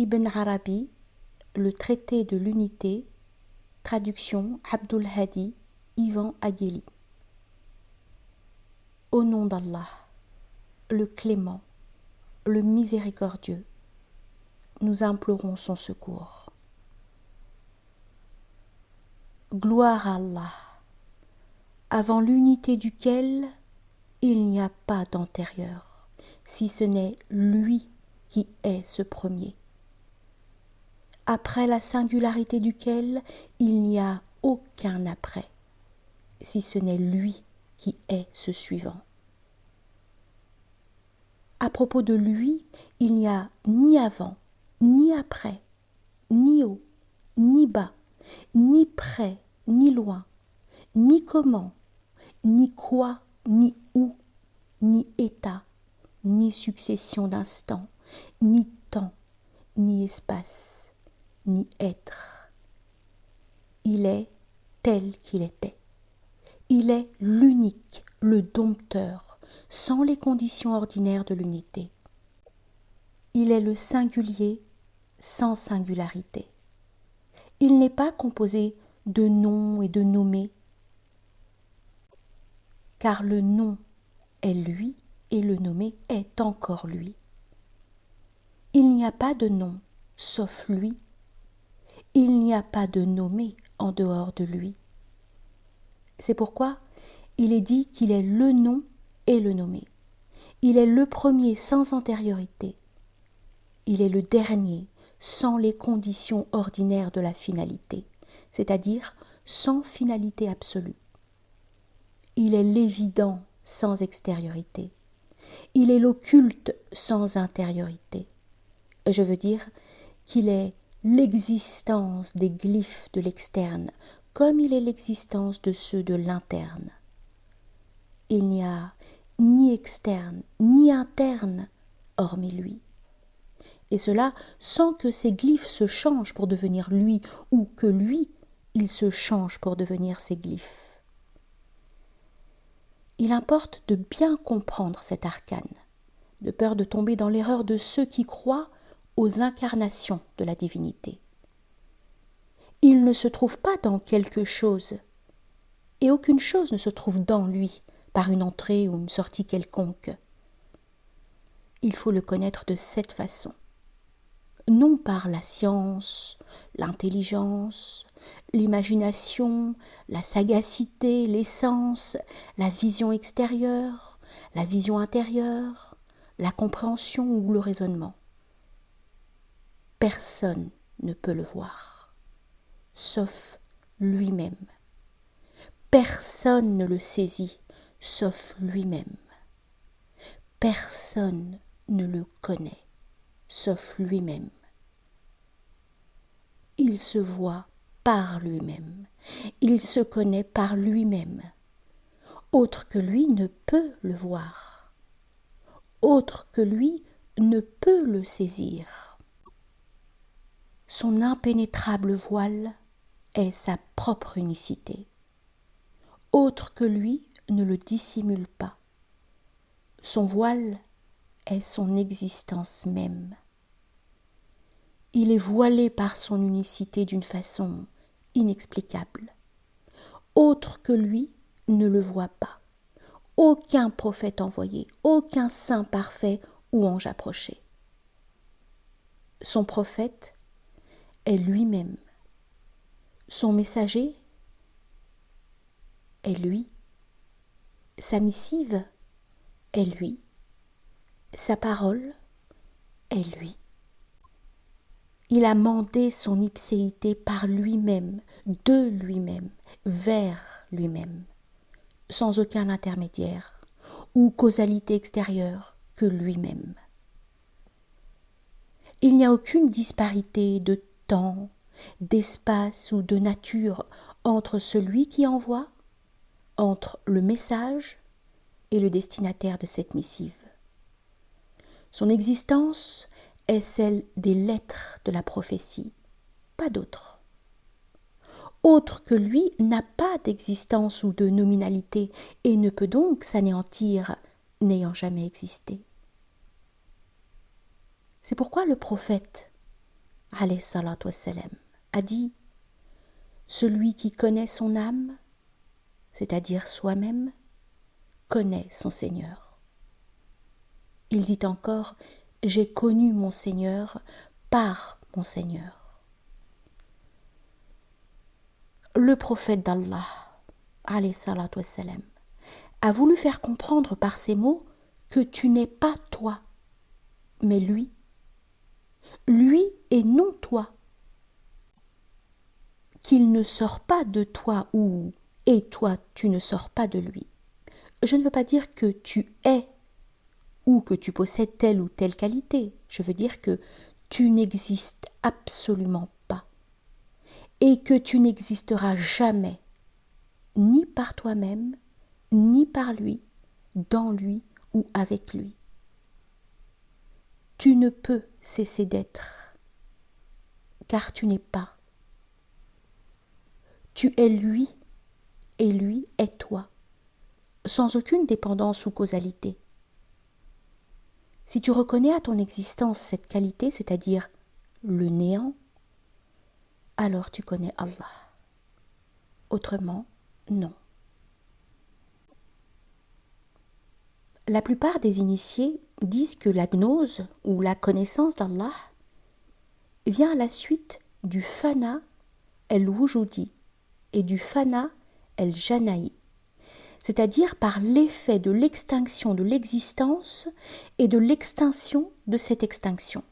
Ibn Arabi, le traité de l'unité, traduction Abdul Hadi, Ivan Agheli. Au nom d'Allah, le clément, le miséricordieux, nous implorons son secours. Gloire à Allah, avant l'unité duquel il n'y a pas d'antérieur, si ce n'est lui qui est ce premier, après la singularité duquel il n'y a aucun après, si ce n'est lui qui est ce suivant. À propos de lui, il n'y a ni avant, ni après, ni haut, ni bas, ni près, ni loin, ni comment, ni quoi, ni où, ni état, ni succession d'instants, ni temps, ni espace, ni être. Il est tel qu'il était. Il est l'unique, le dompteur, sans les conditions ordinaires de l'unité. Il est le singulier sans singularité. Il n'est pas composé de noms et de nommés, car le nom est lui et le nommé est encore lui. Il n'y a pas de nom sauf lui. Il n'y a pas de nommé en dehors de lui. C'est pourquoi il est dit qu'il est le nom et le nommé. Il est le premier sans antériorité. Il est le dernier sans les conditions ordinaires de la finalité, c'est-à-dire sans finalité absolue. Il est l'évident sans extériorité. Il est l'occulte sans intériorité. Je veux dire qu'il est l'existence des glyphes de l'externe, comme il est l'existence de ceux de l'interne. Il n'y a ni externe, ni interne, hormis lui. Et cela sans que ces glyphes se changent pour devenir lui, ou que lui, il se change pour devenir ces glyphes. Il importe de bien comprendre cet arcane, de peur de tomber dans l'erreur de ceux qui croient aux incarnations de la divinité. Il ne se trouve pas dans quelque chose, et aucune chose ne se trouve dans lui, par une entrée ou une sortie quelconque. Il faut le connaître de cette façon, non par la science, l'intelligence, l'imagination, la sagacité, l'essence, la vision extérieure, la vision intérieure, la compréhension ou le raisonnement. Personne ne peut le voir, sauf lui-même. Personne ne le saisit, sauf lui-même. Personne ne le connaît, sauf lui-même. Il se voit par lui-même, il se connaît par lui-même. Autre que lui ne peut le voir, autre que lui ne peut le saisir. Son impénétrable voile est sa propre unicité. Autre que lui ne le dissimule pas. Son voile est son existence même. Il est voilé par son unicité d'une façon inexplicable. Autre que lui ne le voit pas. Aucun prophète envoyé, aucun saint parfait ou ange approché. Son prophète est lui-même. Son messager est lui. Sa missive est lui. Sa parole est lui. Il a mandé son ipséité par lui-même, de lui-même, vers lui-même, sans aucun intermédiaire ou causalité extérieure que lui-même. Il n'y a aucune disparité de temps, d'espace ou de nature entre celui qui envoie, entre le message et le destinataire de cette missive. Son existence est celle des lettres de la prophétie, pas d'autre. Autre que lui n'a pas d'existence ou de nominalité et ne peut donc s'anéantir, n'ayant jamais existé. C'est pourquoi le prophète alayhi salatu wassalam, a dit « Celui qui connaît son âme, c'est-à-dire soi-même, connaît son Seigneur. » Il dit encore « J'ai connu mon Seigneur par mon Seigneur. » Le prophète d'Allah, alayhi salatu wassalam, a voulu faire comprendre par ces mots que tu n'es pas toi, mais lui et non toi, qu'il ne sort pas de toi et toi tu ne sors pas de lui. Je ne veux pas dire que tu es ou que tu possèdes telle ou telle qualité, je veux dire que tu n'existes absolument pas et que tu n'existeras jamais, ni par toi-même, ni par lui, dans lui ou avec lui. Tu ne peux cesser d'être, car tu n'es pas. Tu es lui et lui est toi, sans aucune dépendance ou causalité. Si tu reconnais à ton existence cette qualité, c'est-à-dire le néant, alors tu connais Allah. Autrement, non. La plupart des initiés disent que la gnose ou la connaissance d'Allah vient à la suite du fana el-wujudi et du fana el-janaï, c'est-à-dire par l'effet de l'extinction de l'existence et de l'extinction de cette extinction.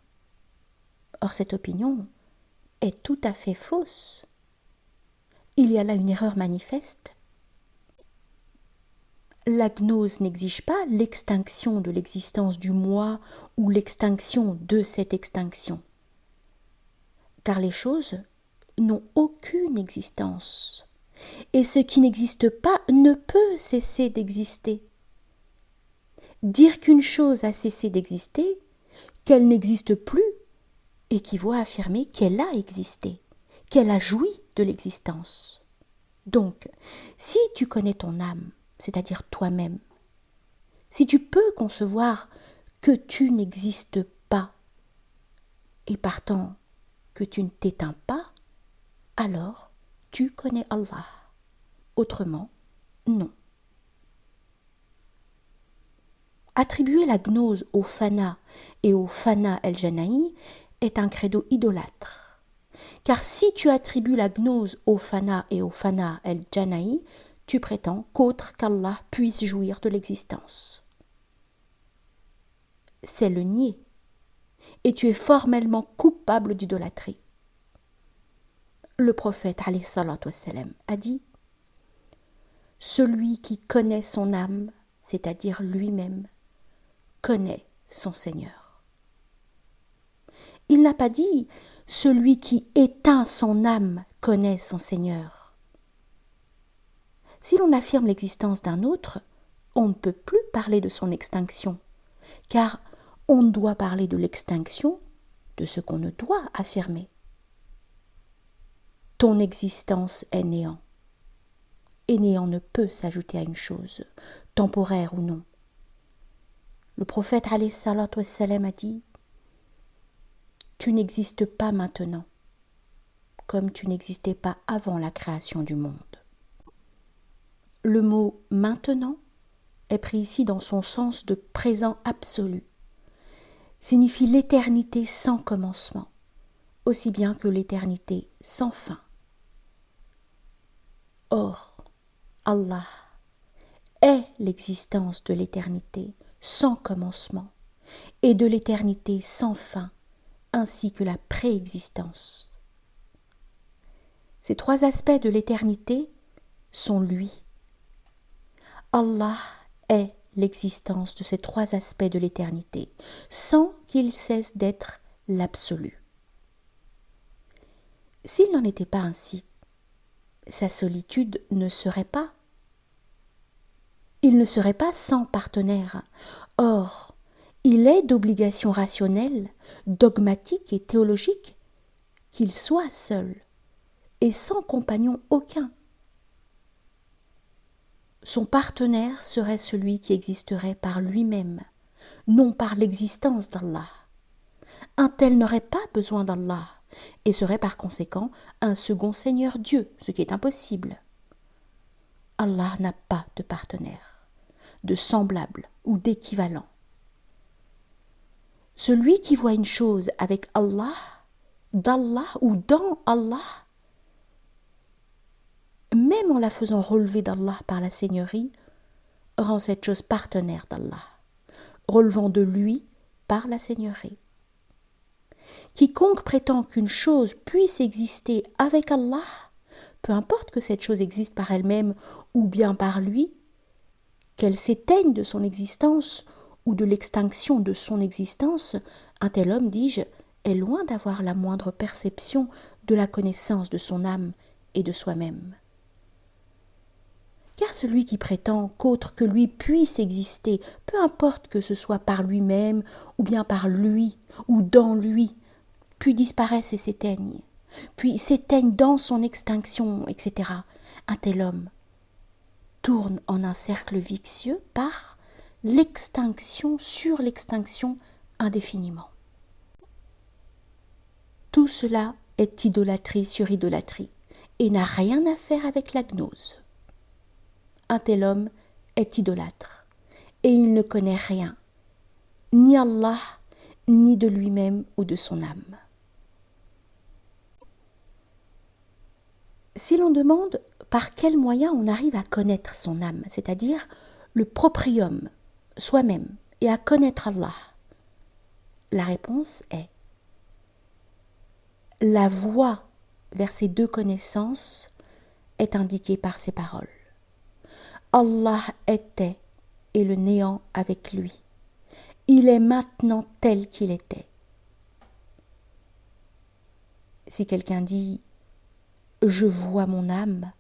Or, cette opinion est tout à fait fausse. Il y a là une erreur manifeste. La gnose n'exige pas l'extinction de l'existence du moi ou l'extinction de cette extinction, car les choses n'ont aucune existence, et ce qui n'existe pas ne peut cesser d'exister. Dire qu'une chose a cessé d'exister, qu'elle n'existe plus, équivaut à affirmer qu'elle a existé, qu'elle a joui de l'existence. Donc, si tu connais ton âme, c'est-à-dire toi-même, si tu peux concevoir que tu n'existes pas, et partant que tu ne t'éteins pas, alors tu connais Allah. Autrement, non. Attribuer la gnose au fana et au fana el-janaï est un credo idolâtre. Car si tu attribues la gnose au fana et au fana el-janaï, tu prétends qu'autre qu'Allah puisse jouir de l'existence. C'est le nier, et tu es formellement coupable d'idolâtrie. Le prophète alayhi salatu wassalam a dit « Celui qui connaît son âme, c'est-à-dire lui-même, connaît son Seigneur. » Il n'a pas dit « Celui qui éteint son âme connaît son Seigneur. » Si l'on affirme l'existence d'un autre, on ne peut plus parler de son extinction, car on doit parler de l'extinction de ce qu'on ne doit affirmer. Ton existence est néant, et néant ne peut s'ajouter à une chose, temporaire ou non. Le prophète alayhi salatu wassalam a dit « Tu n'existes pas maintenant, comme tu n'existais pas avant la création du monde. » Le mot « maintenant » est pris ici dans son sens de présent absolu, signifie l'éternité sans commencement, aussi bien que l'éternité sans fin. Or, Allah est l'existence de l'éternité sans commencement et de l'éternité sans fin, ainsi que la préexistence. Ces trois aspects de l'éternité sont lui. Allah est l'existence de ces trois aspects de l'éternité, sans qu'il cesse d'être l'absolu. S'il n'en était pas ainsi, sa solitude ne serait pas. Il ne serait pas sans partenaire. Or, il est d'obligation rationnelle, dogmatique et théologique qu'il soit seul et sans compagnon aucun. Son partenaire serait celui qui existerait par lui-même, non par l'existence d'Allah. Un tel n'aurait pas besoin d'Allah, et serait par conséquent un second Seigneur Dieu, ce qui est impossible. Allah n'a pas de partenaire, de semblable ou d'équivalent. Celui qui voit une chose avec Allah, d'Allah ou dans Allah, même en la faisant relever d'Allah par la Seigneurie, rend cette chose partenaire d'Allah, relevant de lui par la Seigneurie. Quiconque prétend qu'une chose puisse exister avec Allah, peu importe que cette chose existe par elle-même ou bien par lui, qu'elle s'éteigne de son existence ou de l'extinction de son existence, un tel homme, dis-je, est loin d'avoir la moindre perception de la connaissance de son âme et de soi-même. Car celui qui prétend qu'autre que lui puisse exister, peu importe que ce soit par lui-même, ou bien par lui, ou dans lui, puis disparaisse et s'éteigne, puis s'éteigne dans son extinction, etc., un tel homme tourne en un cercle vicieux par l'extinction sur l'extinction indéfiniment. Tout cela est idolâtrie sur idolâtrie et n'a rien à faire avec la gnose. Un tel homme est idolâtre et il ne connaît rien, ni Allah, ni de lui-même ou de son âme. Si l'on demande par quel moyen on arrive à connaître son âme, c'est-à-dire le proprium, soi-même, et à connaître Allah, la réponse est la voie vers ces deux connaissances est indiquée par ces paroles. Allah était et le néant avec lui. Il est maintenant tel qu'il était. Si quelqu'un dit « je vois mon âme,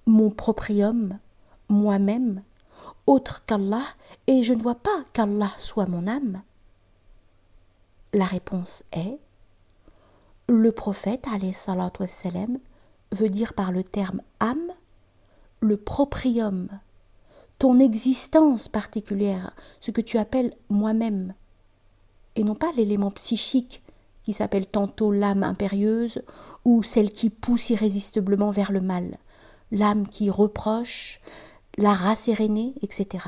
mon proprium, moi-même, autre qu'Allah, et je ne vois pas qu'Allah soit mon âme », la réponse est le prophète, alayhi salatu wassalam, veut dire par le terme âme, le proprium, ton existence particulière, ce que tu appelles moi-même, et non pas l'élément psychique qui s'appelle tantôt l'âme impérieuse ou celle qui pousse irrésistiblement vers le mal, l'âme qui reproche, la race aînée, etc.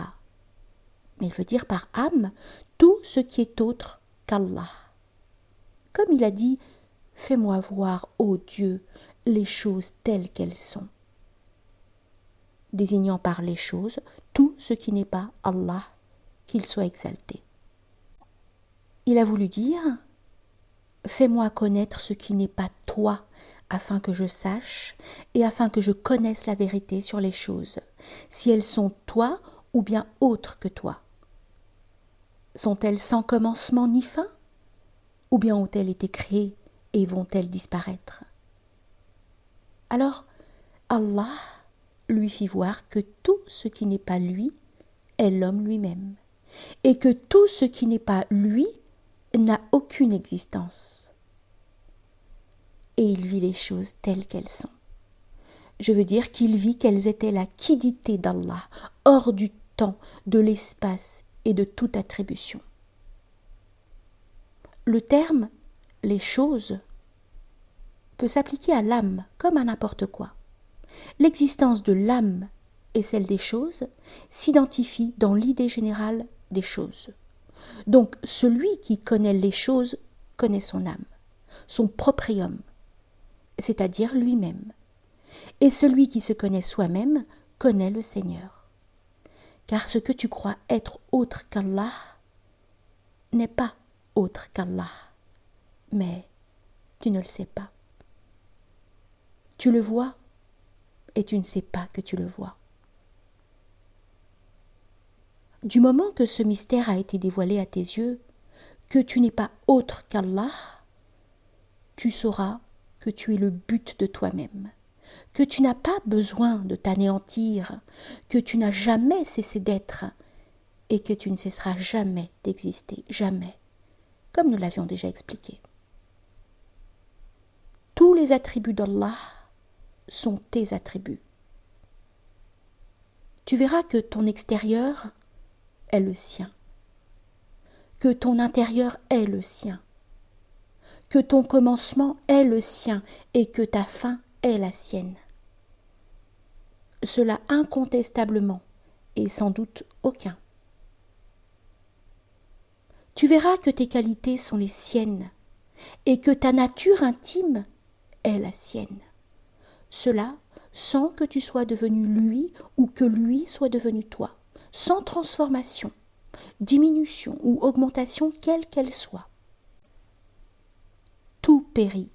Mais il veut dire par âme tout ce qui est autre qu'Allah. Comme il a dit, fais-moi voir, ô Dieu, les choses telles qu'elles sont, désignant par les choses tout ce qui n'est pas Allah, qu'il soit exalté. Il a voulu dire, fais-moi connaître ce qui n'est pas toi, afin que je sache et afin que je connaisse la vérité sur les choses, si elles sont toi ou bien autres que toi. Sont-elles sans commencement ni fin, ou bien ont-elles été créées et vont-elles disparaître? Alors, Allah lui fit voir que tout ce qui n'est pas lui est l'homme lui-même, et que tout ce qui n'est pas lui n'a aucune existence. Et il vit les choses telles qu'elles sont. Je veux dire qu'il vit qu'elles étaient la quiddité d'Allah, hors du temps, de l'espace et de toute attribution. Le terme « les choses » peut s'appliquer à l'âme comme à n'importe quoi. L'existence de l'âme et celle des choses s'identifient dans l'idée générale des choses. Donc celui qui connaît les choses connaît son âme, son proprium, c'est-à-dire lui-même. Et celui qui se connaît soi-même connaît le Seigneur. Car ce que tu crois être autre qu'Allah n'est pas autre qu'Allah, mais tu ne le sais pas. Tu le vois et tu ne sais pas que tu le vois. Du moment que ce mystère a été dévoilé à tes yeux, que tu n'es pas autre qu'Allah, tu sauras que tu es le but de toi-même, que tu n'as pas besoin de t'anéantir, que tu n'as jamais cessé d'être et que tu ne cesseras jamais d'exister, jamais, comme nous l'avions déjà expliqué. Tous les attributs d'Allah sont tes attributs. Tu verras que ton extérieur est le sien, que ton intérieur est le sien, que ton commencement est le sien et que ta fin est la sienne. Cela incontestablement et sans doute aucun. Tu verras que tes qualités sont les siennes et que ta nature intime est la sienne. Cela sans que tu sois devenu lui ou que lui soit devenu toi, sans transformation, diminution ou augmentation quelle qu'elle soit. Tout périt,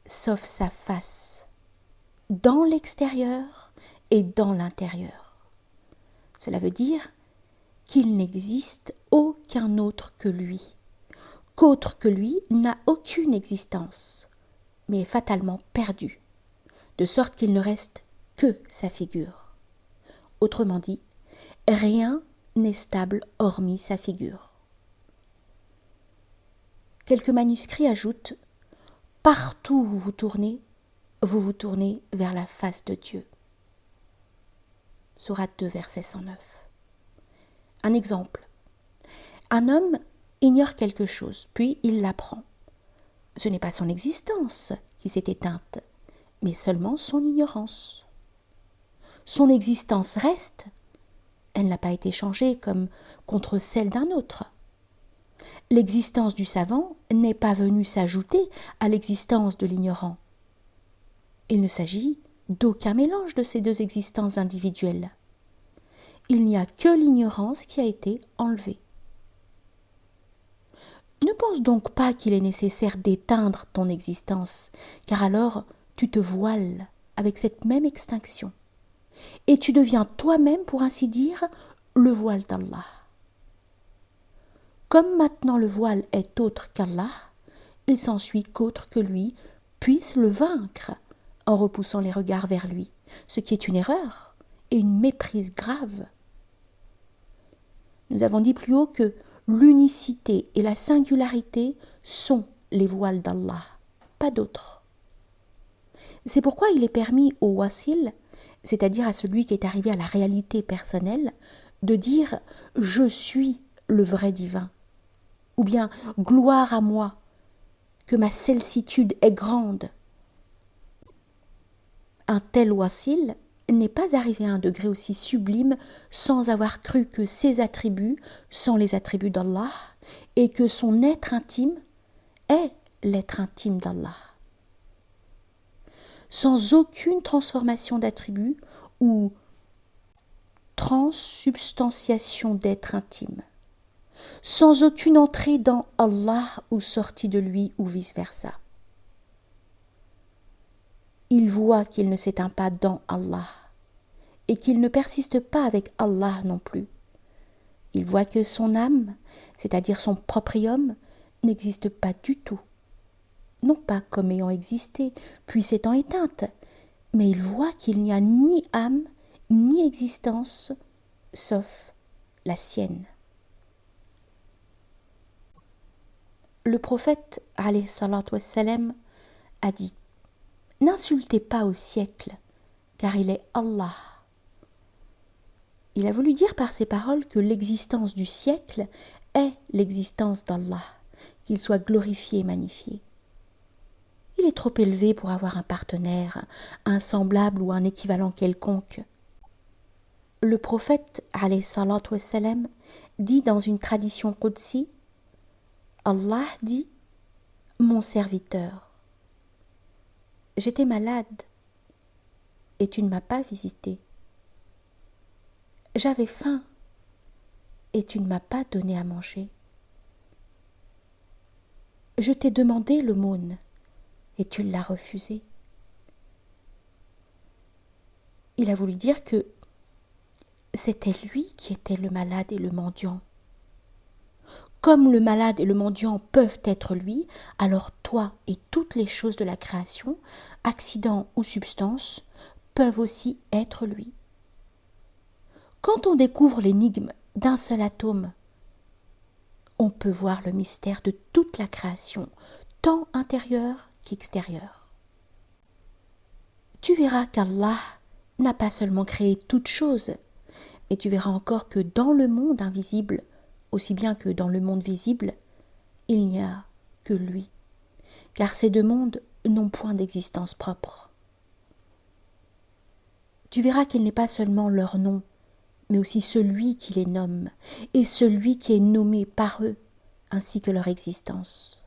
sauf sa face, dans l'extérieur et dans l'intérieur. Cela veut dire qu'il n'existe aucun autre que lui, qu'autre que lui n'a aucune existence, mais est fatalement perdu, de sorte qu'il ne reste que sa figure. Autrement dit, rien n'est stable hormis sa figure. Quelques manuscrits ajoutent « Partout où vous vous tournez vers la face de Dieu ». Sourate 2, verset 109. Un exemple. Un homme ignore quelque chose, puis il l'apprend. Ce n'est pas son existence qui s'est éteinte, mais seulement son ignorance. Son existence reste, elle n'a pas été changée comme contre celle d'un autre. L'existence du savant n'est pas venue s'ajouter à l'existence de l'ignorant. Il ne s'agit d'aucun mélange de ces deux existences individuelles. Il n'y a que l'ignorance qui a été enlevée. Ne pense donc pas qu'il est nécessaire d'éteindre ton existence, car alors tu te voiles avec cette même extinction, et tu deviens toi-même, pour ainsi dire, le voile d'Allah. Comme maintenant le voile est autre qu'Allah, il s'ensuit qu'autre que lui puisse le vaincre en repoussant les regards vers lui, ce qui est une erreur et une méprise grave. Nous avons dit plus haut que l'unicité et la singularité sont les voiles d'Allah, pas d'autres. C'est pourquoi il est permis au wasil, c'est-à-dire à celui qui est arrivé à la réalité personnelle, de dire « Je suis le vrai divin » ou bien « Gloire à moi, que ma celsitude est grande ». Un tel wasil n'est pas arrivé à un degré aussi sublime sans avoir cru que ses attributs sont les attributs d'Allah et que son être intime est l'être intime d'Allah. Sans aucune transformation d'attributs ou transsubstantiation d'être intime, sans aucune entrée dans Allah ou sortie de lui ou vice-versa. Il voit qu'il ne s'éteint pas dans Allah et qu'il ne persiste pas avec Allah non plus. Il voit que son âme, c'est-à-dire son proprium, n'existe pas du tout. Non pas comme ayant existé, puis s'étant éteinte, mais il voit qu'il n'y a ni âme, ni existence, sauf la sienne. Le prophète, alayhi salatu wassalam, a dit « N'insultez pas au siècle, car il est Allah ». Il a voulu dire par ces paroles que l'existence du siècle est l'existence d'Allah, qu'il soit glorifié et magnifié. Il est trop élevé pour avoir un partenaire, un semblable ou un équivalent quelconque. Le prophète, alayhi salatu wassalam, dit dans une tradition qudsi, Allah dit « Mon serviteur, j'étais malade et tu ne m'as pas visité. J'avais faim et tu ne m'as pas donné à manger. Je t'ai demandé l'aumône et tu l'as refusé. » Il a voulu dire que c'était lui qui était le malade et le mendiant. Comme le malade et le mendiant peuvent être lui, alors toi et toutes les choses de la création, accidents ou substances, peuvent aussi être lui. Quand on découvre l'énigme d'un seul atome, on peut voir le mystère de toute la création, tant intérieure qu'extérieure. Tu verras qu'Allah n'a pas seulement créé toutes choses, mais tu verras encore que dans le monde invisible, aussi bien que dans le monde visible, il n'y a que lui, car ces deux mondes n'ont point d'existence propre. Tu verras qu'il n'est pas seulement leur nom, mais aussi celui qui les nomme, et celui qui est nommé par eux, ainsi que leur existence.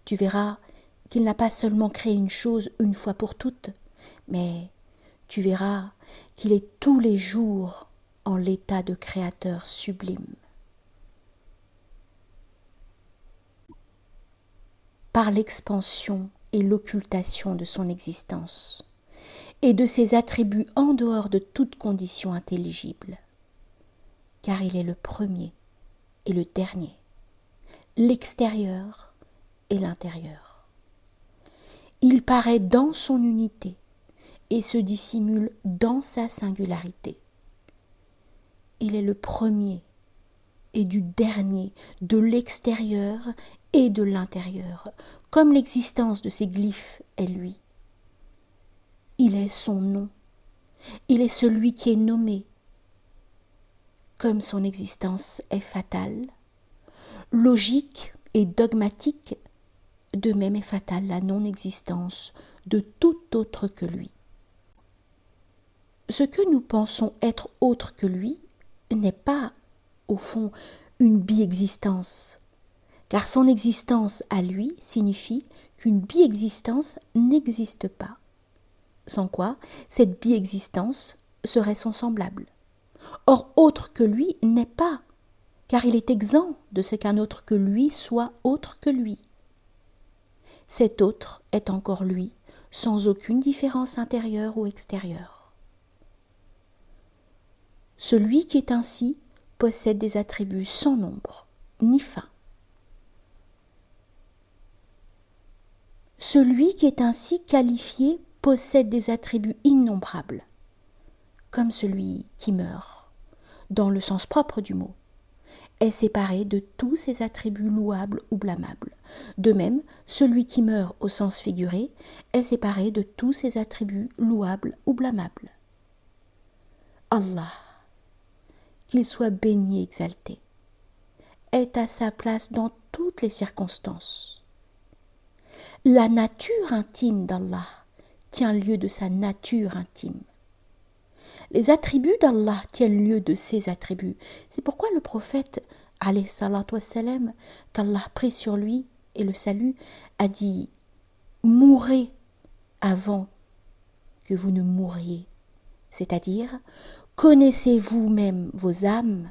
Tu verras qu'il n'a pas seulement créé une chose une fois pour toutes, mais tu verras qu'il est tous les jours en l'état de créateur sublime. Par l'expansion et l'occultation de son existence, et de ses attributs en dehors de toute condition intelligible, car il est le premier et le dernier, l'extérieur et l'intérieur. Il paraît dans son unité et se dissimule dans sa singularité. Il est le premier et du dernier, de l'extérieur et de l'intérieur, comme l'existence de ces glyphes est lui. Il est son nom, il est celui qui est nommé, comme son existence est fatale, logique et dogmatique, de même est fatale la non-existence de tout autre que lui. Ce que nous pensons être autre que lui n'est pas, au fond, une bi-existence, car son existence à lui signifie qu'une bi-existence n'existe pas, sans quoi cette bi-existence serait son semblable. Or, autre que lui n'est pas, car il est exempt de ce qu'un autre que lui soit autre que lui. Cet autre est encore lui, sans aucune différence intérieure ou extérieure. Celui qui est ainsi possède des attributs sans nombre, ni fin. Celui qui est ainsi qualifié possède des attributs innombrables, comme celui qui meurt, dans le sens propre du mot, est séparé de tous ses attributs louables ou blâmables. De même, celui qui meurt au sens figuré est séparé de tous ses attributs louables ou blâmables. Allah, qu'il soit béni et exalté, est à sa place dans toutes les circonstances. La nature intime d'Allah tient lieu de sa nature intime. Les attributs d'Allah tiennent lieu de ses attributs. C'est pourquoi le prophète, alayhi salatu wassalam, qu'Allah prie sur lui et le salue, a dit « Mourez avant que vous ne mouriez », c'est-à-dire « Connaissez vous-même vos âmes,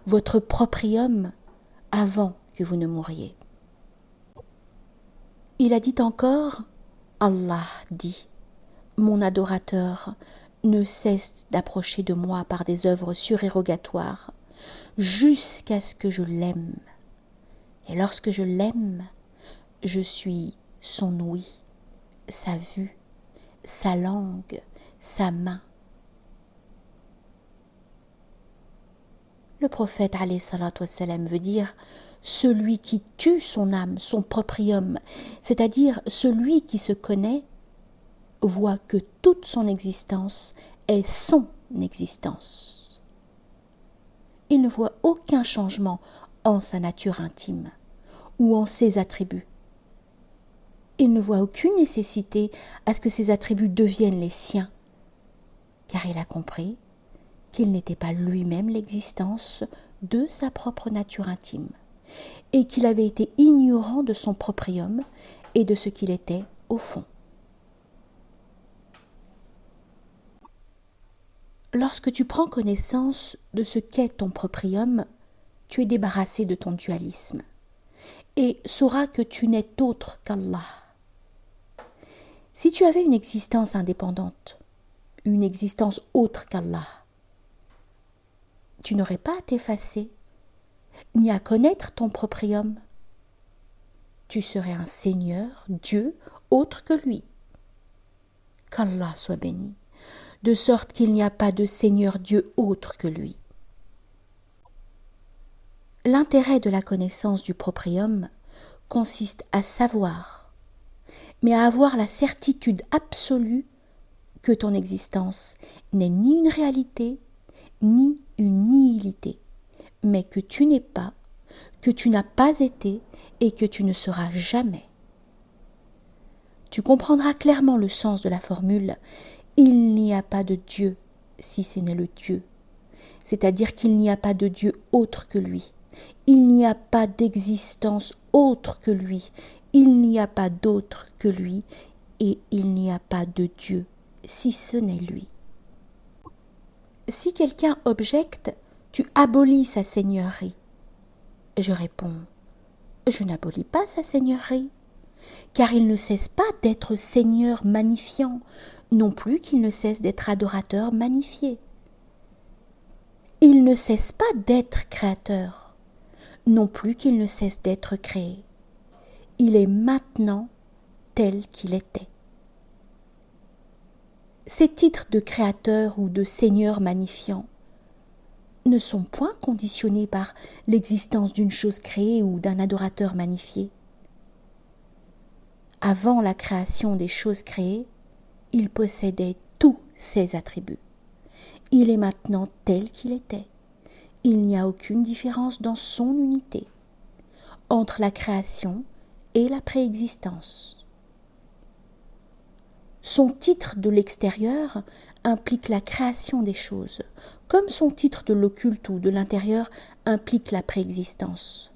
votre proprium, avant que vous ne mouriez ». Il a dit encore « Allah dit, mon adorateur ne cesse d'approcher de moi par des œuvres surérogatoires jusqu'à ce que je l'aime. Et lorsque je l'aime, je suis son ouïe, sa vue, sa langue, sa main. » Le prophète alayhi salatu wassalam veut dire celui qui tue son âme, son proprium, c'est-à-dire celui qui se connaît, voit que toute son existence est son existence. Il ne voit aucun changement en sa nature intime ou en ses attributs. Il ne voit aucune nécessité à ce que ses attributs deviennent les siens, car il a compris qu'il n'était pas lui-même l'existence de sa propre nature intime, et qu'il avait été ignorant de son proprium et de ce qu'il était au fond. Lorsque tu prends connaissance de ce qu'est ton proprium, tu es débarrassé de ton dualisme et sauras que tu n'es autre qu'Allah. Si tu avais une existence indépendante, une existence autre qu'Allah, tu n'aurais pas à t'effacer, ni à connaître ton proprium. Tu serais un Seigneur, Dieu, autre que lui. Qu'Allah soit béni, de sorte qu'il n'y a pas de Seigneur Dieu autre que lui. L'intérêt de la connaissance du proprium consiste à savoir, mais à avoir la certitude absolue que ton existence n'est ni une réalité, ni une nihilité, mais que tu n'es pas, que tu n'as pas été et que tu ne seras jamais. Tu comprendras clairement le sens de la formule « Il n'y a pas de Dieu si ce n'est le Dieu », c'est-à-dire qu'il n'y a pas de Dieu autre que lui. Il n'y a pas d'existence autre que lui. Il n'y a pas d'autre que lui et il n'y a pas de Dieu si ce n'est lui. Si quelqu'un objecte, tu abolis sa seigneurie. Je réponds, je n'abolis pas sa seigneurie, car il ne cesse pas d'être Seigneur magnifiant, non plus qu'il ne cesse d'être adorateur magnifié. Il ne cesse pas d'être créateur, non plus qu'il ne cesse d'être créé. Il est maintenant tel qu'il était. Ces titres de créateur ou de Seigneur magnifiant ne sont point conditionnés par l'existence d'une chose créée ou d'un adorateur magnifié. Avant la création des choses créées, il possédait tous ses attributs. Il est maintenant tel qu'il était. Il n'y a aucune différence dans son unité entre la création et la préexistence. Son titre de l'extérieur implique la création des choses, comme son titre de l'occulte ou de l'intérieur implique la préexistence.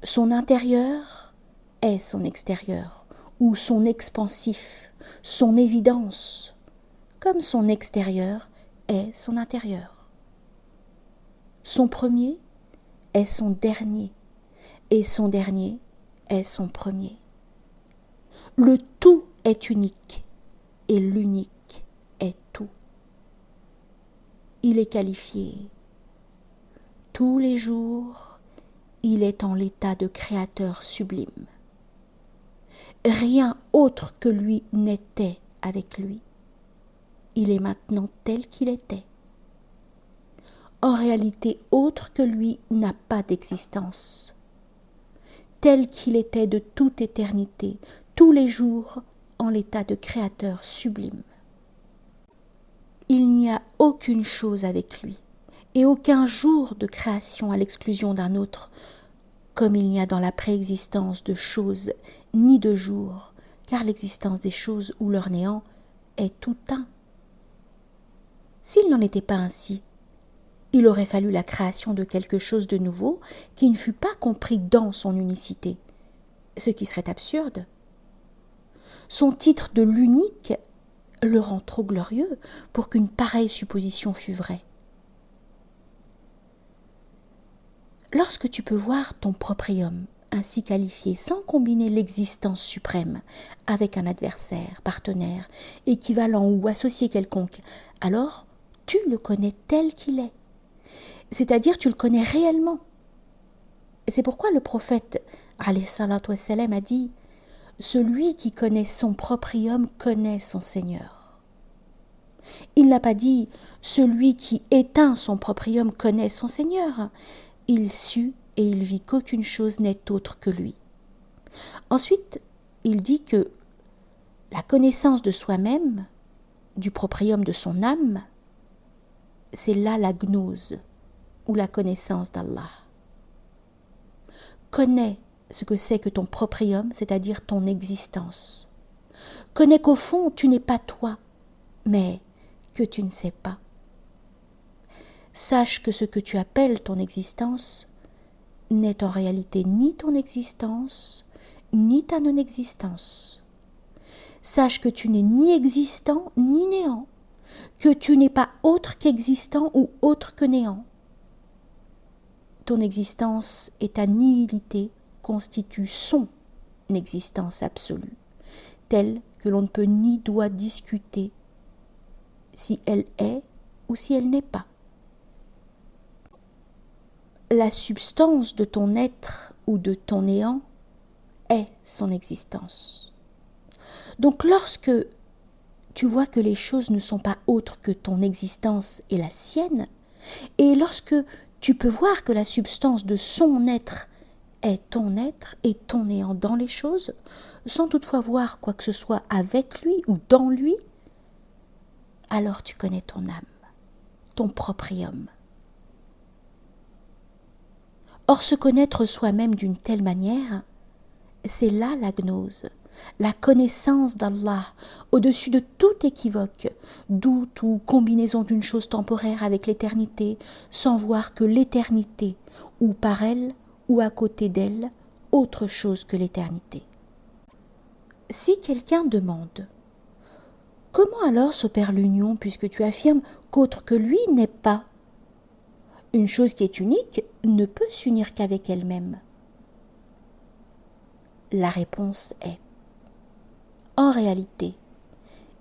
Son intérieur est son extérieur, ou son expansif, son évidence, comme son extérieur est son intérieur. Son premier est son dernier, et son dernier est son premier. Le tout est unique, et l'unique est tout. Il est qualifié. Tous les jours, il est en l'état de créateur sublime. Rien autre que lui n'était avec lui. Il est maintenant tel qu'il était. En réalité, autre que lui n'a pas d'existence. Tel qu'il était de toute éternité, tous les jours, en l'état de créateur sublime. Il n'y a aucune chose avec lui, et aucun jour de création à l'exclusion d'un autre, comme il n'y a dans la préexistence de choses ni de jours, car l'existence des choses ou leur néant est tout un. S'il n'en était pas ainsi, il aurait fallu la création de quelque chose de nouveau qui ne fût pas compris dans son unicité, ce qui serait absurde. Son titre de l'unique le rend trop glorieux pour qu'une pareille supposition fût vraie. Lorsque tu peux voir ton proprium ainsi qualifié sans combiner l'existence suprême avec un adversaire, partenaire, équivalent ou associé quelconque, alors tu le connais tel qu'il est. C'est-à-dire tu le connais réellement. C'est pourquoi le prophète alayhi salatu wassalam a dit « Celui qui connaît son proprium connaît son Seigneur ». Il n'a pas dit « Celui qui éteint son proprium connaît son Seigneur ». Il sut et il vit qu'aucune chose n'est autre que lui. Ensuite, il dit que la connaissance de soi-même, du proprium de son âme, c'est là la gnose, ou la connaissance d'Allah. Connais ce que c'est que ton proprium, c'est-à-dire ton existence. Connais qu'au fond, tu n'es pas toi, mais que tu ne sais pas. Sache que ce que tu appelles ton existence n'est en réalité ni ton existence, ni ta non-existence. Sache que tu n'es ni existant, ni néant, que tu n'es pas autre qu'existant ou autre que néant. Ton existence et ta nihilité constituent son existence absolue, telle que l'on ne peut ni doit discuter si elle est ou si elle n'est pas. La substance de ton être ou de ton néant est son existence. Donc lorsque tu vois que les choses ne sont pas autres que ton existence et la sienne, et lorsque tu peux voir que la substance de son être est ton être et ton néant dans les choses, sans toutefois voir quoi que ce soit avec lui ou dans lui, alors tu connais ton âme, ton proprium. Or, se connaître soi-même d'une telle manière, c'est là la gnose, la connaissance d'Allah au-dessus de tout équivoque, doute ou combinaison d'une chose temporaire avec l'éternité, sans voir que l'éternité, ou par elle, ou à côté d'elle, autre chose que l'éternité. Si quelqu'un demande « Comment alors s'opère l'union puisque tu affirmes qu'autre que lui n'est pas ?» Une chose qui est unique ne peut s'unir qu'avec elle-même. La réponse est en réalité,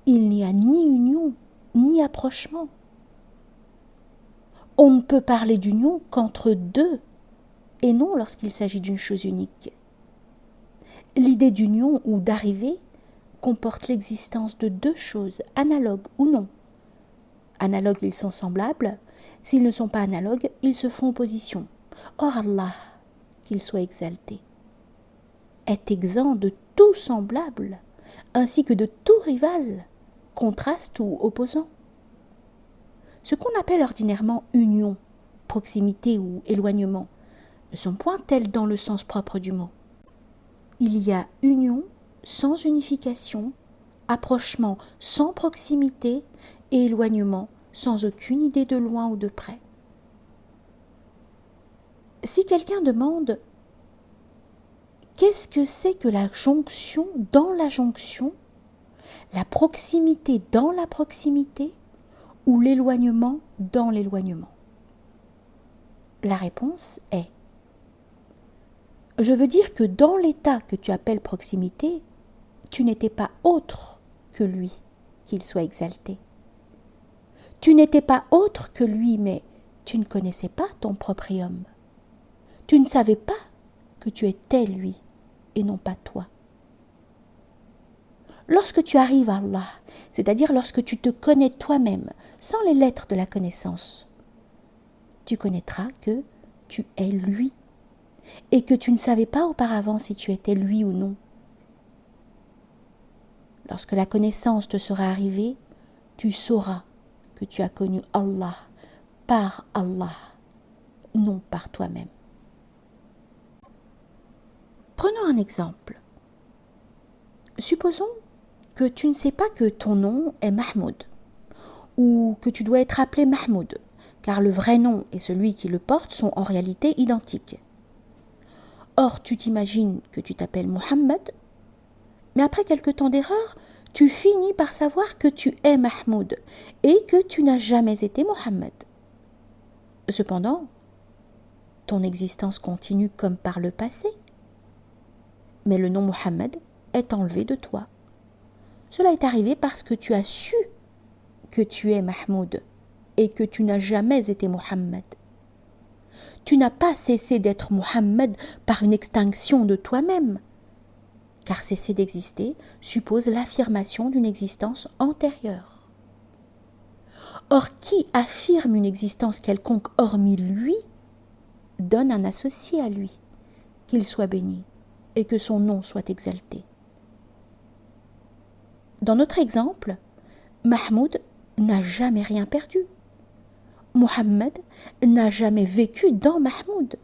il n'y a ni union ni approchement. On ne peut parler d'union qu'entre deux et non lorsqu'il s'agit d'une chose unique. L'idée d'union ou d'arrivée comporte l'existence de deux choses, analogues ou non. Analogues, ils sont semblables. S'ils ne sont pas analogues, ils se font opposition. Or Allah, qu'il soit exalté, est exempt de tout semblable, ainsi que de tout rival, contraste ou opposant. Ce qu'on appelle ordinairement union, proximité ou éloignement, ne sont point tels dans le sens propre du mot. Il y a union sans unification, approchement sans proximité et éloignement sans aucune idée de loin ou de près. Si quelqu'un demande « Qu'est-ce que c'est que la jonction dans la jonction, la proximité dans la proximité ou l'éloignement dans l'éloignement ?» La réponse est « Je veux dire que dans l'état que tu appelles proximité, tu n'étais pas autre que lui, qu'il soit exalté. Tu n'étais pas autre que lui, mais tu ne connaissais pas ton proprium. Tu ne savais pas que tu étais lui et non pas toi. Lorsque tu arrives à Allah, c'est-à-dire lorsque tu te connais toi-même, sans les lettres de la connaissance, tu connaîtras que tu es lui et que tu ne savais pas auparavant si tu étais lui ou non. Lorsque la connaissance te sera arrivée, tu sauras que tu as connu Allah par Allah, non par toi-même. Prenons un exemple. Supposons que tu ne sais pas que ton nom est Mahmoud, ou que tu dois être appelé Mahmoud, car le vrai nom et celui qui le porte sont en réalité identiques. Or, tu t'imagines que tu t'appelles Mohammed, mais après quelque temps d'erreur, tu finis par savoir que tu es Mahmoud et que tu n'as jamais été Mohammed. Cependant, ton existence continue comme par le passé, mais le nom Mohammed est enlevé de toi. Cela est arrivé parce que tu as su que tu es Mahmoud et que tu n'as jamais été Mohammed. Tu n'as pas cessé d'être Mohammed par une extinction de toi-même, car cesser d'exister suppose l'affirmation d'une existence antérieure. Or, qui affirme une existence quelconque hormis lui, donne un associé à lui, qu'il soit béni et que son nom soit exalté. Dans notre exemple, Mahmoud n'a jamais rien perdu. Mohammed n'a jamais vécu dans Mahmoud,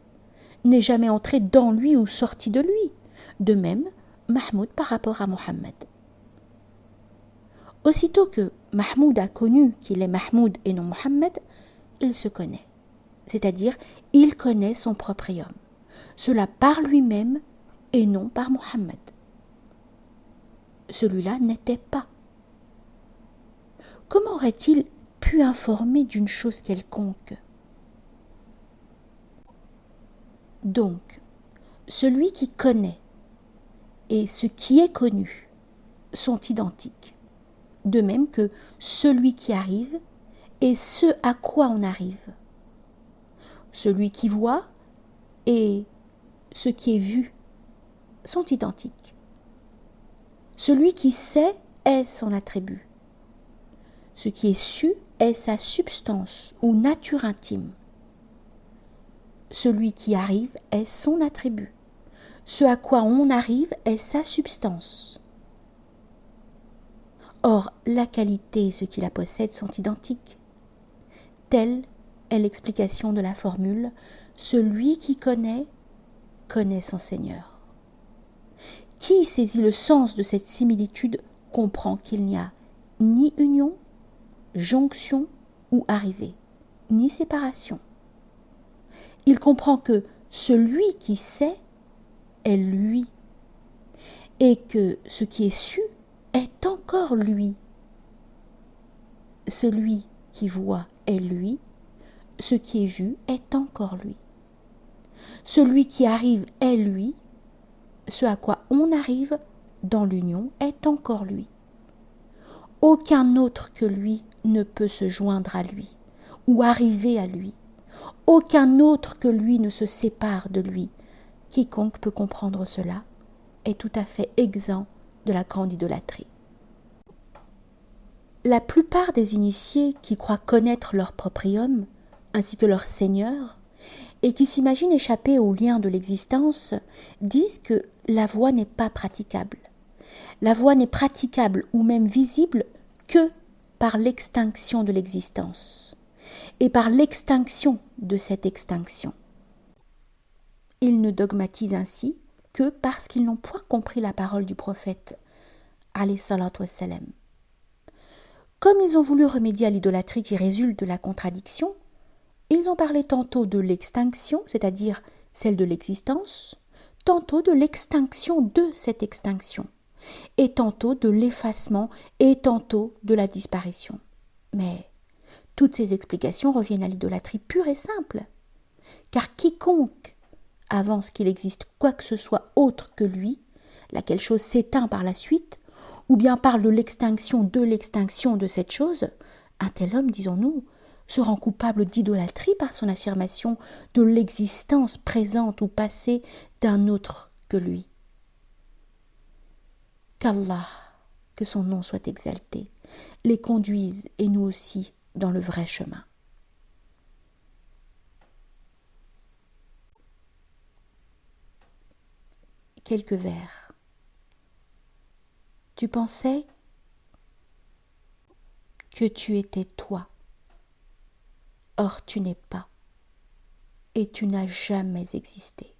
n'est jamais entré dans lui ou sorti de lui. De même, Mahmoud par rapport à Mohammed. Aussitôt que Mahmoud a connu qu'il est Mahmoud et non Mohammed, il se connaît. C'est-à-dire, il connaît son proprium. Cela par lui-même et non par Mohammed. Celui-là n'était pas. Comment aurait-il pu informer d'une chose quelconque? Donc, celui qui connaît et ce qui est connu sont identiques, de même que celui qui arrive et ce à quoi on arrive. Celui qui voit et ce qui est vu sont identiques. Celui qui sait est son attribut. Ce qui est su est sa substance ou nature intime. Celui qui arrive est son attribut. Ce à quoi on arrive est sa substance. Or, la qualité et ce qui la possède sont identiques. Telle est l'explication de la formule « Celui qui connaît, connaît son Seigneur ». Qui saisit le sens de cette similitude comprend qu'il n'y a ni union, jonction ou arrivée, ni séparation. Il comprend que celui qui sait est lui, et que ce qui est su est encore lui. Celui qui voit est lui, ce qui est vu est encore lui. Celui qui arrive est lui, ce à quoi on arrive dans l'union est encore lui. Aucun autre que lui ne peut se joindre à lui ou arriver à lui. Aucun autre que lui ne se sépare de lui. Quiconque peut comprendre cela est tout à fait exempt de la grande idolâtrie. La plupart des initiés qui croient connaître leur proprium, ainsi que leur Seigneur, et qui s'imaginent échapper aux liens de l'existence, disent que la voie n'est pas praticable. La voie n'est praticable ou même visible que par l'extinction de l'existence, et par l'extinction de cette extinction. Ils ne dogmatisent ainsi que parce qu'ils n'ont point compris la parole du prophète, alayhi salatu wassalam. Comme ils ont voulu remédier à l'idolâtrie qui résulte de la contradiction, ils ont parlé tantôt de l'extinction, c'est-à-dire celle de l'existence, tantôt de l'extinction de cette extinction, et tantôt de l'effacement, et tantôt de la disparition. Mais toutes ces explications reviennent à l'idolâtrie pure et simple, car quiconque avance qu'il existe quoi que ce soit autre que lui, laquelle chose s'éteint par la suite, ou bien parle de l'extinction de cette chose, un tel homme, disons-nous, se rend coupable d'idolâtrie par son affirmation de l'existence présente ou passée d'un autre que lui. Qu'Allah, que son nom soit exalté, les conduise et nous aussi dans le vrai chemin. Quelques vers. Tu pensais que tu étais toi. Or tu n'es pas, et tu n'as jamais existé.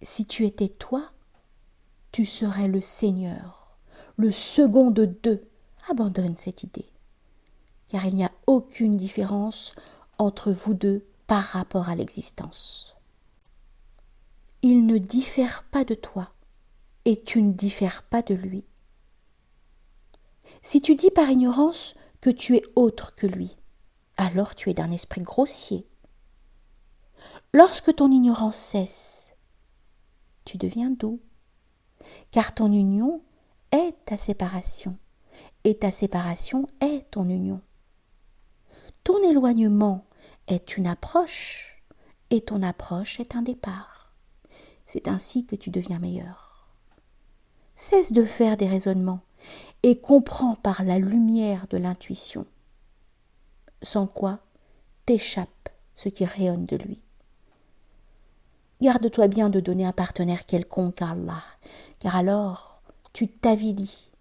Si tu étais toi, tu serais le Seigneur, le second de deux. Abandonne cette idée, car il n'y a aucune différence entre vous deux par rapport à l'existence. Il ne diffère pas de toi, et tu ne diffères pas de lui. Si tu dis par ignorance que tu es autre que lui, alors tu es d'un esprit grossier. Lorsque ton ignorance cesse, tu deviens doux, car ton union est ta séparation, et ta séparation est ton union. Ton éloignement est une approche, et ton approche est un départ. C'est ainsi que tu deviens meilleur. Cesse de faire des raisonnements, et comprends par la lumière de l'intuition, sans quoi t'échappe ce qui rayonne de lui. Garde-toi bien de donner un partenaire quelconque à Allah, car alors tu t'avilis,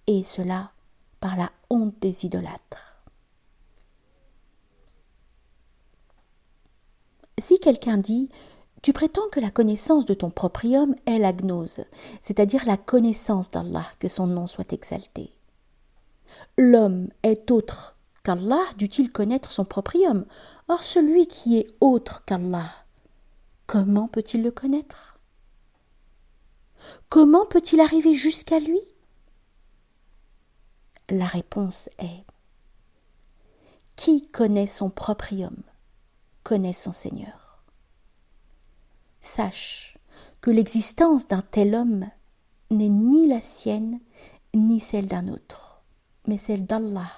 et cela par la honte des idolâtres. Si quelqu'un dit « Tu prétends que la connaissance de ton proprium est la gnose, c'est-à-dire la connaissance d'Allah, que son nom soit exalté. L'homme est autre qu'Allah, dût-il connaître son proprium. Or celui qui est autre qu'Allah, comment peut-il le connaître? Comment peut-il arriver jusqu'à lui? La réponse est « Qui connaît son proprium, connaît son Seigneur. » Sache que l'existence d'un tel homme n'est ni la sienne, ni celle d'un autre, mais celle d'Allah,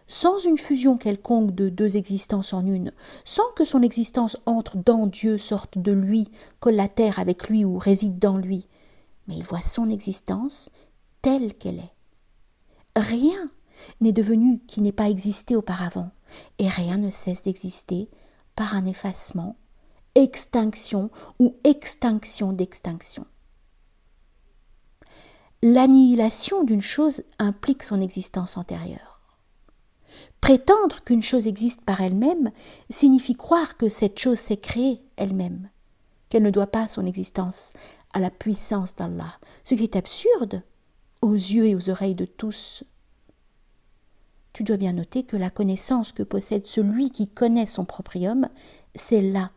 sans une fusion quelconque de deux existences en une, sans que son existence entre dans Dieu, sorte de lui, collatère avec lui ou réside dans lui, mais il voit son existence telle qu'elle est. Rien n'est devenu qui n'ait pas existé auparavant, et rien ne cesse d'exister par un effacement, extinction ou extinction d'extinction. L'annihilation d'une chose implique son existence antérieure. Prétendre qu'une chose existe par elle-même signifie croire que cette chose s'est créée elle-même, qu'elle ne doit pas son existence à la puissance d'Allah, ce qui est absurde aux yeux et aux oreilles de tous. Tu dois bien noter que la connaissance que possède celui qui connaît son proprium, c'est là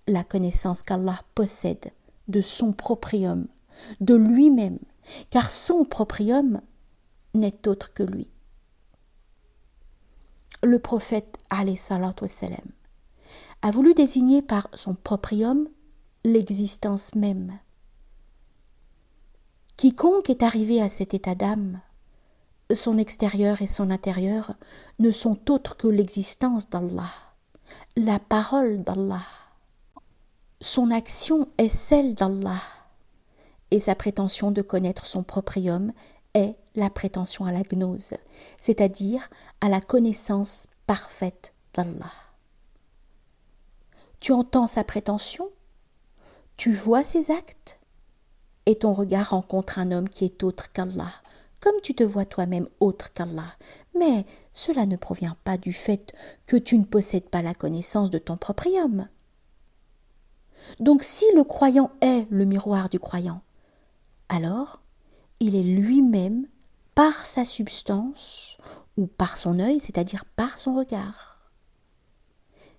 la connaissance qu'Allah possède de son proprium, de lui-même, car son proprium n'est autre que lui. Le prophète alayhi salatu wassalam a voulu désigner par son proprium l'existence même. Quiconque est arrivé à cet état d'âme, son extérieur et son intérieur ne sont autres que l'existence d'Allah, la parole d'Allah. Son action est celle d'Allah et sa prétention de connaître son proprium est la prétention à la gnose, c'est-à-dire à la connaissance parfaite d'Allah. Tu entends sa prétention, tu vois ses actes, et ton regard rencontre un homme qui est autre qu'Allah, comme tu te vois toi-même autre qu'Allah. Mais cela ne provient pas du fait que tu ne possèdes pas la connaissance de ton proprium. Donc si le croyant est le miroir du croyant, alors il est lui-même par sa substance ou par son œil, c'est-à-dire par son regard.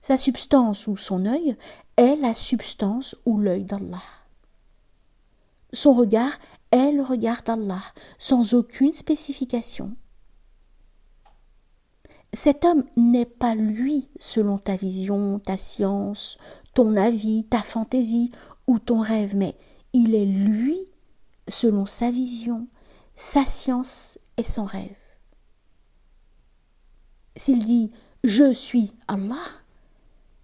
Sa substance ou son œil est la substance ou l'œil d'Allah. Son regard est le regard d'Allah, sans aucune spécification. Cet homme n'est pas lui selon ta vision, ta science, ton avis, ta fantaisie ou ton rêve, mais il est lui selon sa vision, sa science et son rêve. S'il dit « Je suis Allah »,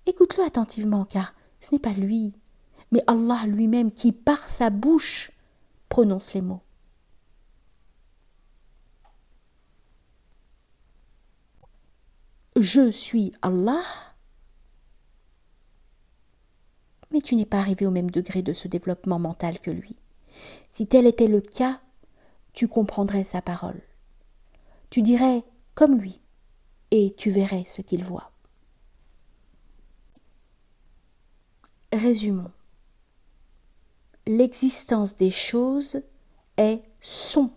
écoute-le attentivement, car ce n'est pas lui, mais Allah lui-même qui, par sa bouche, prononce les mots. Je suis Allah, mais tu n'es pas arrivé au même degré de ce développement mental que lui. Si tel était le cas, tu comprendrais sa parole. Tu dirais comme lui, et tu verrais ce qu'il voit. Résumons. L'existence des choses est son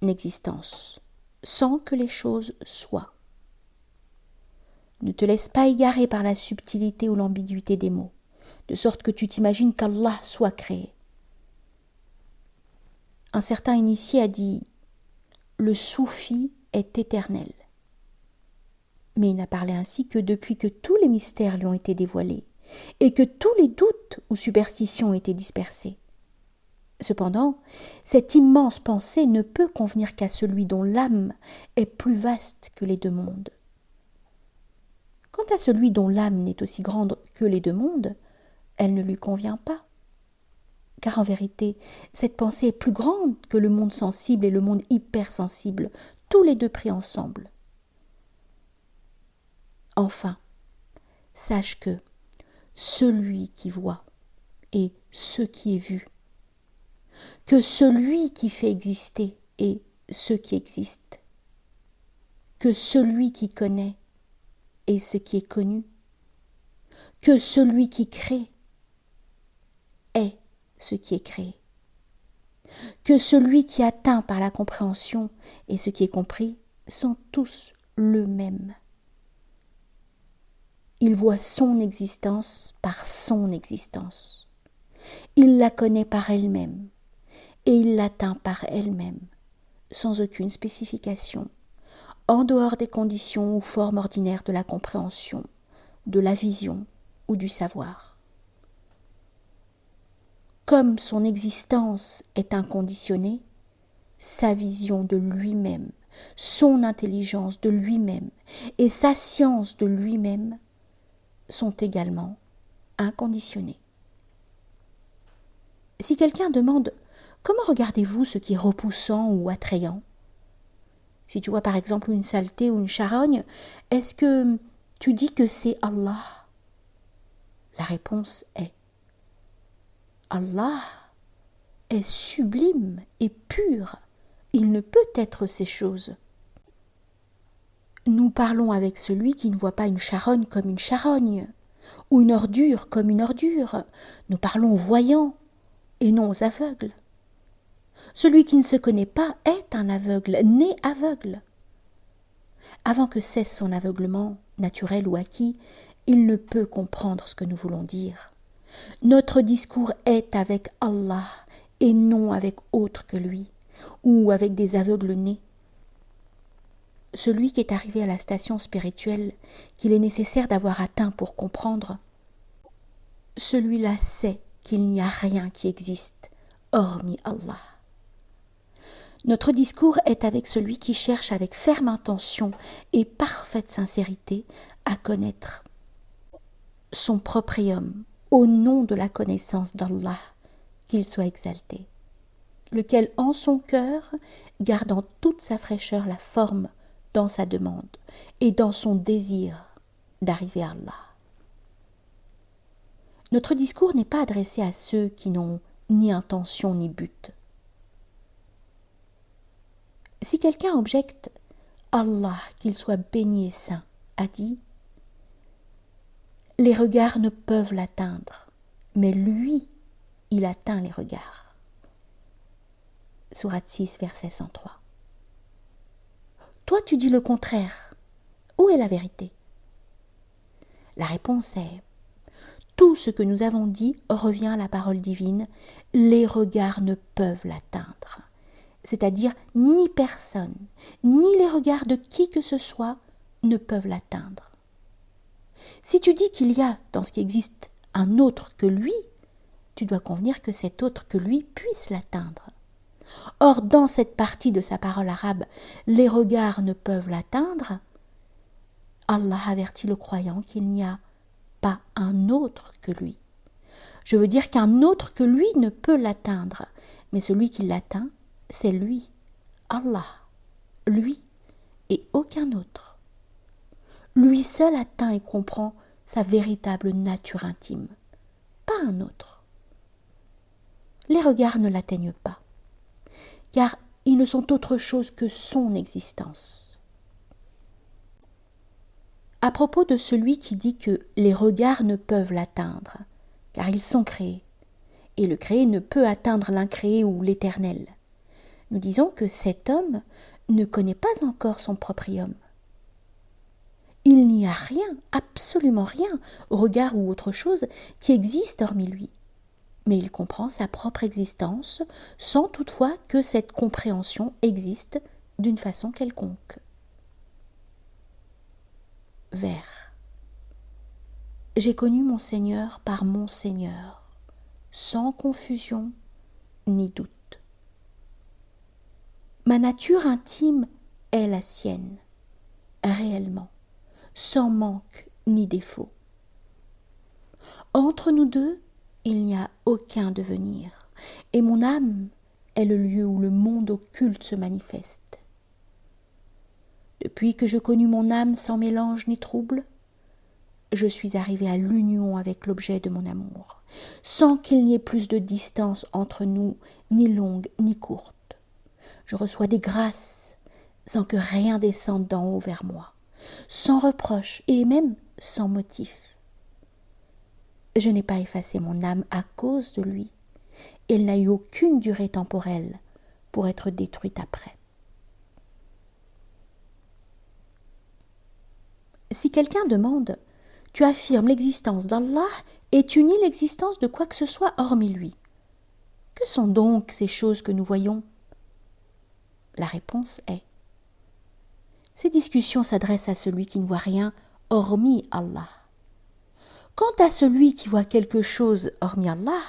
existence, sans que les choses soient. Ne te laisse pas égarer par la subtilité ou l'ambiguïté des mots, de sorte que tu t'imagines qu'Allah soit créé. Un certain initié a dit « Le soufi est éternel ». Mais il n'a parlé ainsi que depuis que tous les mystères lui ont été dévoilés et que tous les doutes ou superstitions ont été dispersés. Cependant, cette immense pensée ne peut convenir qu'à celui dont l'âme est plus vaste que les deux mondes. Quant à celui dont l'âme n'est aussi grande que les deux mondes, elle ne lui convient pas. Car en vérité, cette pensée est plus grande que le monde sensible et le monde hypersensible, tous les deux pris ensemble. Enfin, sache que celui qui voit est ce qui est vu, que celui qui fait exister est ce qui existe, que celui qui connaît est ce qui est connu, que celui qui crée est ce qui est créé, que celui qui atteint par la compréhension et ce qui est compris sont tous le même. Il voit son existence par son existence. Il la connaît par elle-même et il l'atteint par elle-même, sans aucune spécification, en dehors des conditions ou formes ordinaires de la compréhension, de la vision ou du savoir. Comme son existence est inconditionnée, sa vision de lui-même, son intelligence de lui-même et sa science de lui-même sont également inconditionnées. Si quelqu'un demande « Comment regardez-vous ce qui est repoussant ou attrayant ?» Si tu vois par exemple une saleté ou une charogne, est-ce que tu dis que c'est Allah ? La réponse est Allah est sublime et pur. Il ne peut être ces choses. Nous parlons avec celui qui ne voit pas une charogne comme une charogne, ou une ordure comme une ordure. Nous parlons aux voyants et non aux aveugles. Celui qui ne se connaît pas est un aveugle, né aveugle. Avant que cesse son aveuglement, naturel ou acquis, il ne peut comprendre ce que nous voulons dire. Notre discours est avec Allah et non avec autre que lui, ou avec des aveugles nés. Celui qui est arrivé à la station spirituelle qu'il est nécessaire d'avoir atteint pour comprendre, celui-là sait qu'il n'y a rien qui existe hormis Allah. Notre discours est avec celui qui cherche avec ferme intention et parfaite sincérité à connaître son proprium au nom de la connaissance d'Allah, qu'il soit exalté, lequel en son cœur garde en toute sa fraîcheur la forme dans sa demande et dans son désir d'arriver à Allah. Notre discours n'est pas adressé à ceux qui n'ont ni intention ni but. Si quelqu'un objecte, Allah, qu'il soit béni et saint, a dit « Les regards ne peuvent l'atteindre, mais lui, il atteint les regards. » Sourate 6, verset 103. Toi, tu dis le contraire. Où est la vérité? La réponse est tout ce que nous avons dit revient à la parole divine. Les regards ne peuvent l'atteindre. C'est-à-dire ni personne, ni les regards de qui que ce soit ne peuvent l'atteindre. Si tu dis qu'il y a dans ce qui existe un autre que lui, tu dois convenir que cet autre que lui puisse l'atteindre. Or, dans cette partie de sa parole arabe, les regards ne peuvent l'atteindre, Allah avertit le croyant qu'il n'y a pas un autre que lui. Je veux dire qu'un autre que lui ne peut l'atteindre, mais celui qui l'atteint, c'est lui, Allah, lui et aucun autre. Lui seul atteint et comprend sa véritable nature intime, pas un autre. Les regards ne l'atteignent pas, car ils ne sont autre chose que son existence. À propos de celui qui dit que les regards ne peuvent l'atteindre, car ils sont créés, et le créé ne peut atteindre l'incréé ou l'éternel, nous disons que cet homme ne connaît pas encore son proprium. Il n'y a rien, absolument rien, regard ou autre chose, qui existe hormis lui. Mais il comprend sa propre existence sans toutefois que cette compréhension existe d'une façon quelconque. Vers. J'ai connu mon Seigneur par mon Seigneur, sans confusion ni doute. Ma nature intime est la sienne, réellement, sans manque ni défaut. Entre nous deux, il n'y a aucun devenir, et mon âme est le lieu où le monde occulte se manifeste. Depuis que je connus mon âme sans mélange ni trouble, je suis arrivé à l'union avec l'objet de mon amour, sans qu'il n'y ait plus de distance entre nous, ni longue ni courte. Je reçois des grâces sans que rien descende d'en haut vers moi, sans reproche et même sans motif. Je n'ai pas effacé mon âme à cause de lui. Elle n'a eu aucune durée temporelle pour être détruite après. Si quelqu'un demande « Tu affirmes l'existence d'Allah et tu nies l'existence de quoi que ce soit hormis lui. Que sont donc ces choses que nous voyons ?» La réponse est ces discussions s'adressent à celui qui ne voit rien hormis Allah. Quant à celui qui voit quelque chose hormis Allah,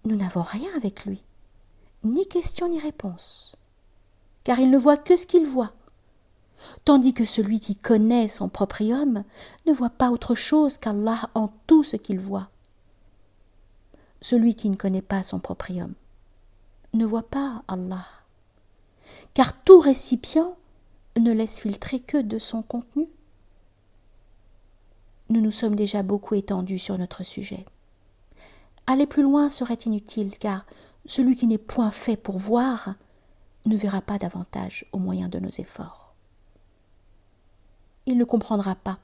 nous n'avons rien avec lui, ni question ni réponse, car il ne voit que ce qu'il voit, tandis que celui qui connaît son proprium ne voit pas autre chose qu'Allah en tout ce qu'il voit. Celui qui ne connaît pas son proprium ne voit pas Allah, car tout récipient ne laisse filtrer que de son contenu. Nous nous sommes déjà beaucoup étendus sur notre sujet. Aller plus loin serait inutile, car celui qui n'est point fait pour voir ne verra pas davantage au moyen de nos efforts. il ne comprendra pas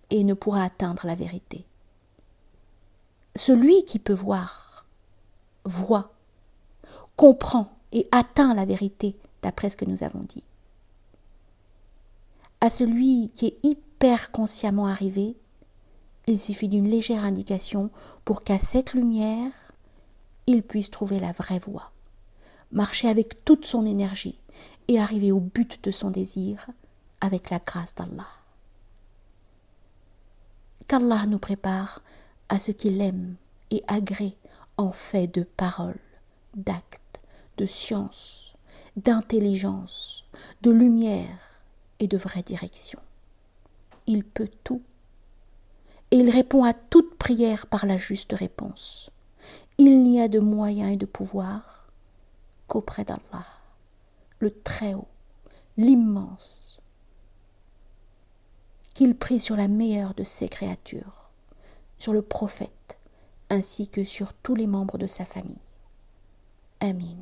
et ne pourra atteindre la vérité. Celui qui peut voir, voit, comprend et atteint la vérité d'après ce que nous avons dit. À celui qui est hyper consciemment arrivé, il suffit d'une légère indication pour qu'à cette lumière, il puisse trouver la vraie voie, marcher avec toute son énergie et arriver au but de son désir avec la grâce d'Allah. Qu'Allah nous prépare à ce qu'il aime et agrée en fait de paroles, d'actes, de science, d'intelligence, de lumière et de vraie direction. Il peut tout et il répond à toute prière par la juste réponse. Il n'y a de moyens et de pouvoir qu'auprès d'Allah, le Très-Haut, l'immense, qu'il prie sur la meilleure de ses créatures, sur le prophète, ainsi que sur tous les membres de sa famille. Amin.